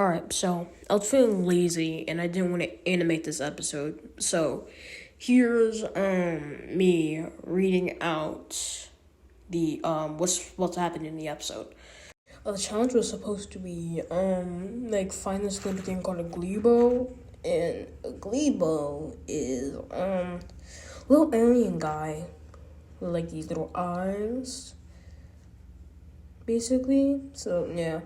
Alright, so I was feeling lazy and I didn't want to animate this episode. So here's me reading out the what's happened in the episode. The challenge was supposed to be find this little thing called a glebo, and a glebo is little alien guy with like these little eyes, basically. So yeah.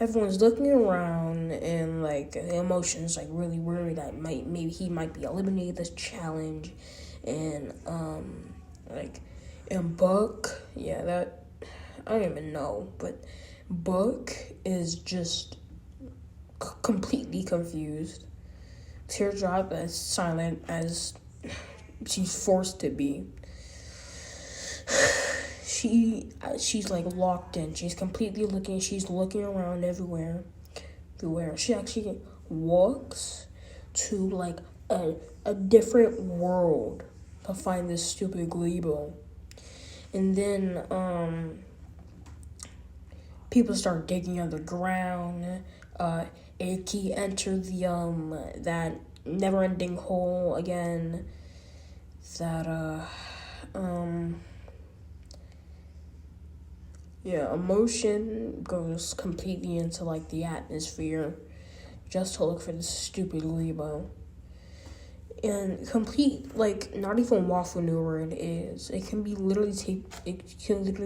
Everyone's looking around and like the emotions like really worried that maybe he might be eliminated this challenge, and and Buck, yeah, that I don't even know, but Buck is just completely confused. Teardrop as silent as she's forced to be. She's like locked in. She's completely looking. She's looking around everywhere. She actually walks to like a different world to find this stupid glebo, and then people start digging underground. Aki entered the that never-ending hole again. Yeah, emotion goes completely into like the atmosphere just to look for this stupid glebo. And complete, like, not even waffle knew where it is. It can literally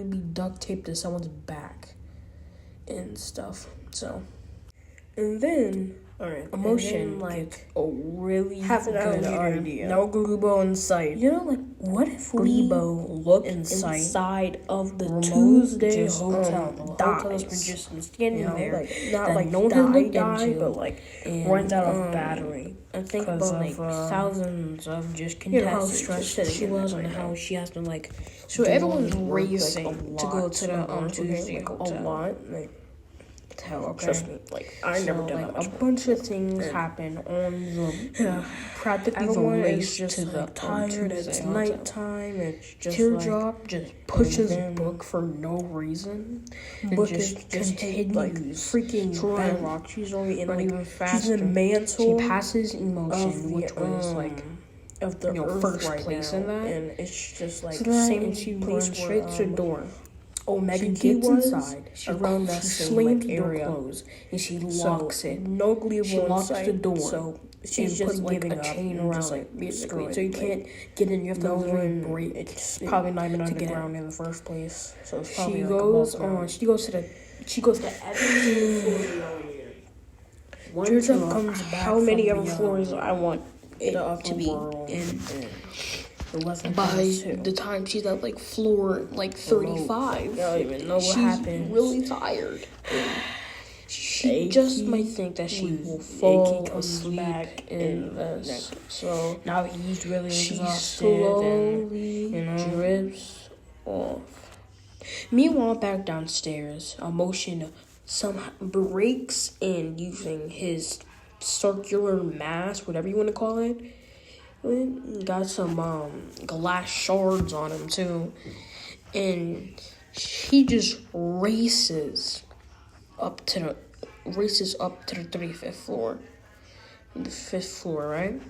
be duct taped to someone's back and stuff. So, and then emotion like a really good idea. No glebo in sight. You know, like, what if glebo look inside of the Tuesday hotel? The hotel has been just standing there, like, not like no one has looked into, but like runs out of battery. I think about like thousands of just contestants. You know how stressed she was and how she has to like. So everyone's racing to go to the Tuesday hotel. A lot, like. Trust me, like I never done that much. A bunch of things happen on the practically the race just to the tired. It's nighttime. It's just Teardrop just pushes Book for no reason. Book just continues like freaking bedrock. She's already in like even faster. She's in the mantle. She passes emotion, which was like of the first place in that, and it's just like same. She runs straight to the door. Omega gets inside. She around that slams the door closed, and she locks it. No glebo she locks the door. So she's just giving a chain around like basically. So you can't get in. You have to literally break. It's probably not even underground in the first place. So it's probably she goes on. She goes to every floor. Teardrop comes back. How many other floors I want it to be in? By the time she's at like floor like 35, I don't even know what happened. She's really tired. She just might think that she will fall asleep in this. So now he's really exhausted slowly and drifts off. Meanwhile, back downstairs, Emotion somehow breaks in using his circular mask, whatever you want to call it. Got some glass shards on him too, and he just races up to the 35th floor. The 5th floor, right?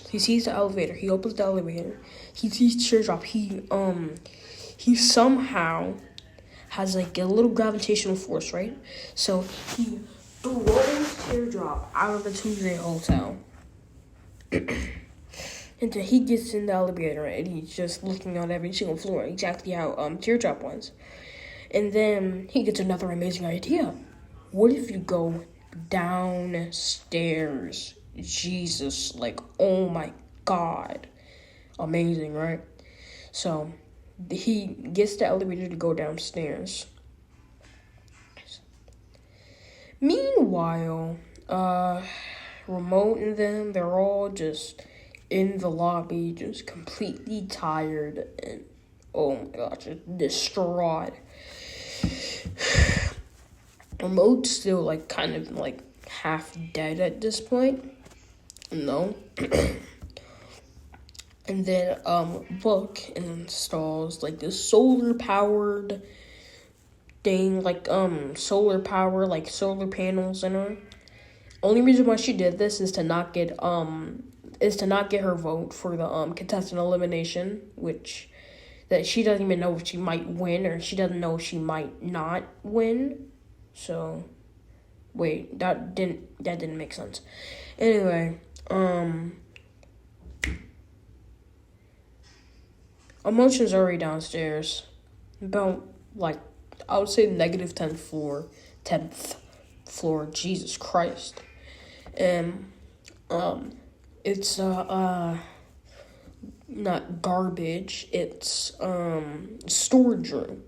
He sees the elevator. He opens the elevator. He sees Teardrop. He somehow has like a little gravitational force, right? So he throws Teardrop out of the Tuesday hotel. And then he gets in the elevator and he's just looking on every single floor, exactly how Teardrop was. And then he gets another amazing idea. What if you go downstairs? Jesus, like, oh my God. Amazing, right? So he gets the elevator to go downstairs. Meanwhile, Remote and them, they're all just in the lobby, just completely tired and, oh my gosh, just distraught. Remote's still, like, kind of, like, half dead at this point. No. And then, Book installs, like, this solar-powered thing, like solar power, like solar panels in her. Only reason why she did this is to not get her vote for the contestant elimination, which that she doesn't even know if she might win, or she doesn't know if she might not win. So wait, that didn't make sense. Anyway, Emotion's already downstairs. About, like, I would say negative 10th floor, Jesus Christ. And, it's, not garbage, it's, storage room.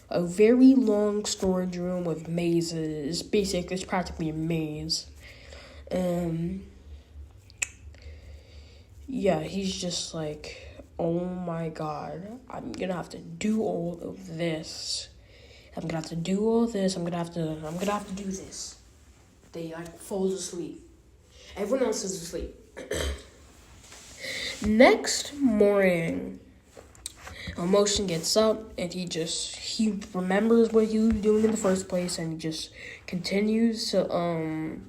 A very long storage room with mazes. Basically, it's practically a maze. Yeah, he's just like, oh my god, I'm gonna have to do all of this. I'm gonna have to do all this. I'm gonna have to do this. They like falls asleep. Everyone else is asleep. Next morning, Emotion gets up and he remembers what he was doing in the first place, and he just continues to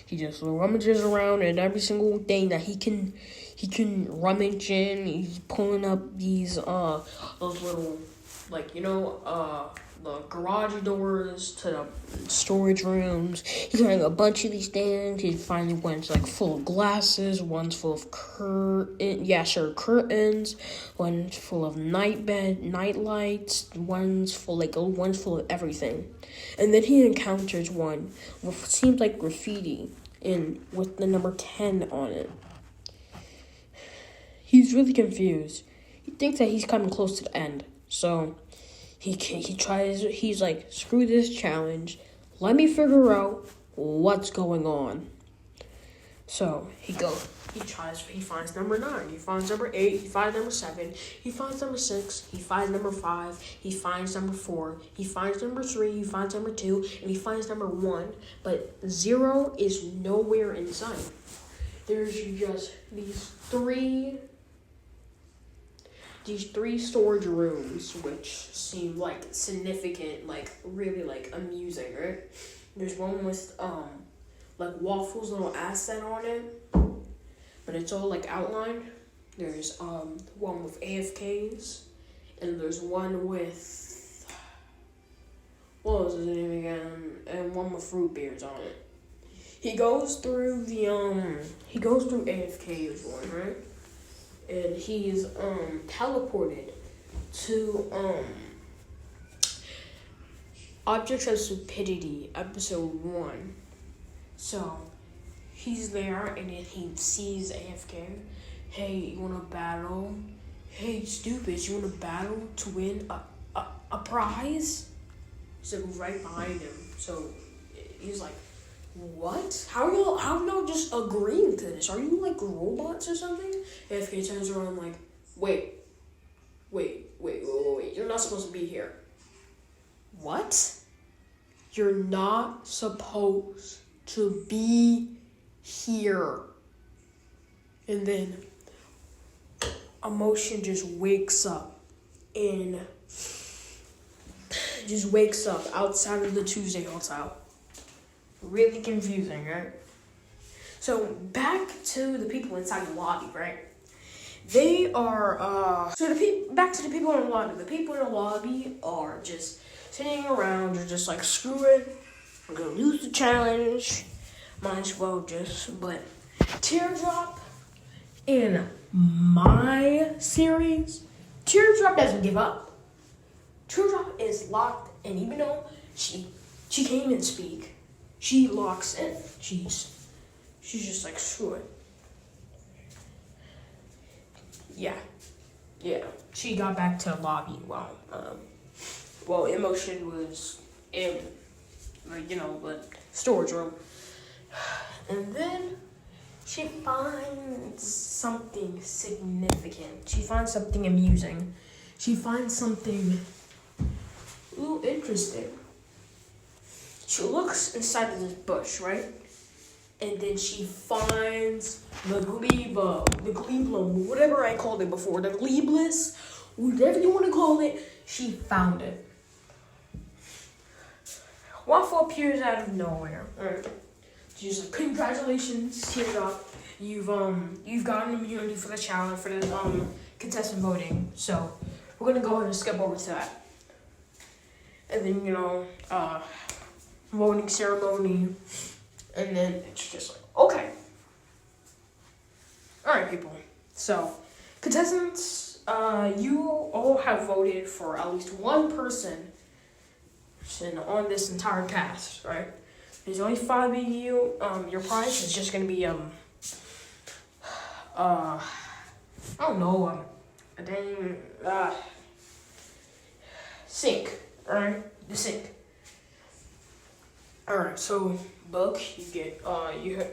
he just rummages around in every single thing that he can rummage in. He's pulling up these those little, like, the garage doors to the storage rooms. He's wearing a bunch of these things. He finally one's like full of glasses, one's full of curtains, one's full of night lights, one's full of everything. And then he encounters one with seems like graffiti with the number 10 on it. He's really confused. He thinks that he's coming close to the end. So he's like, screw this challenge. Let me figure out what's going on. So he finds number 9, he finds number 8, he finds number 7, he finds number 6, he finds number 5, he finds number 4, he finds number 3, he finds number 2, and he finds number 1, but 0 is nowhere in sight. There's just these three storage rooms, which seem like significant, like really like amusing, right? There's one with like waffles, little asset on it, but it's all like outlined. There's one with AFKs, and there's one with, what was his name again? And one with fruit beers on it. He goes through AFK's one, right? And he's teleported to Objects of Stupidity, episode 1. So he's there, and then he sees AFK. Hey, you wanna battle? Hey, stupid, you wanna battle to win a prize? So right behind him. So he's like, what? How are y'all just agreeing to this? Are you like robots or something? AFK turns around like, wait. You're not supposed to be here. What? You're not supposed to be here. And then Emotion just wakes up outside of the Tuesday hotel. Really confusing, right? So back to the people inside the lobby, right? They are back to the people in the lobby. The people in the lobby are just sitting around. They're just like, screw it, I'm gonna lose the challenge. Might as well but Teardrop in my series, Teardrop doesn't give up. Teardrop is locked, and even though she can't even speak, she locks in. She's just like, screw it. Yeah. She got back to the lobby while Emotion was in, the storage room. And then she finds something significant. She finds something amusing. She finds something a little interesting. She looks inside of this bush, right? And then she finds the glebe, whatever I called it before, the glebeless, whatever you want to call it, she found it. Waffle appears out of nowhere. Alright. She's like, congratulations, tears up. You've gotten immunity for the challenge for the contestant voting. So we're gonna go ahead and skip over to that. And then, voting ceremony. And then it's just like, okay. Alright, people. So, contestants, you all have voted for at least one person on this entire cast, right? There's only 5 of you. Your prize is just gonna be, I don't know, sink, alright? The sink. Alright, so, Book, you get,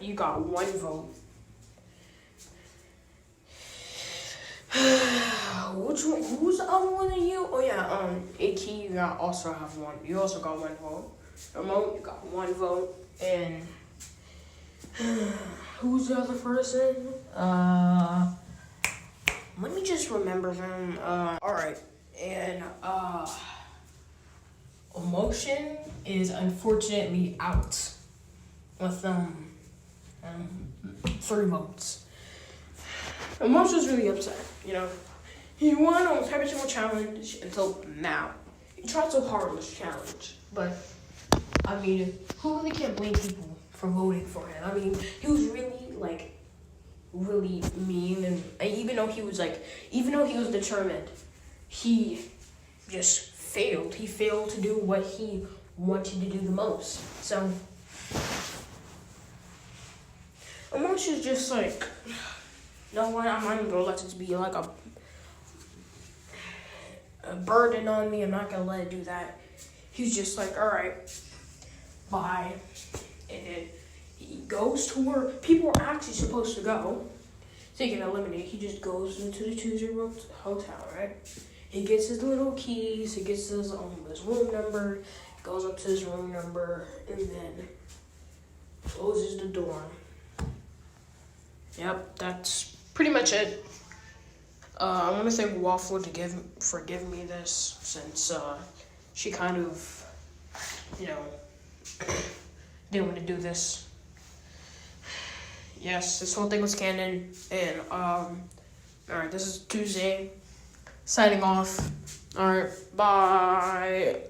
you got 1 vote. Who's the other one of you? Oh yeah, AK, you also have 1. You also got 1 vote. Ramon, you got 1 vote. And who's the other person? Let me just remember them. Alright. And Emotion is unfortunately out with 3 votes. Emotion's really upset, He won almost every single challenge until now. He tried so hard on this challenge, but I mean, who really can't blame people for voting for him? I mean, he was really really mean, and even though he was determined, he just failed. He failed to do what he wanted to do the most. So, Emotion's just like, no one, I'm not even gonna let this be like a burden on me. I'm not gonna let it do that. He's just like, all right, bye. And then he goes to where people are actually supposed to go. So he can eliminate. He just goes into the Choose Your Room hotel, right? He gets his little keys. He gets his room number. Goes up to his room number and then closes the door. Yep, that's pretty much it. I want to thank Waffle for giving me this, since she kind of, didn't want to do this. Yes, this whole thing was canon, and alright, this is Tuesday. Signing off. Alright, bye.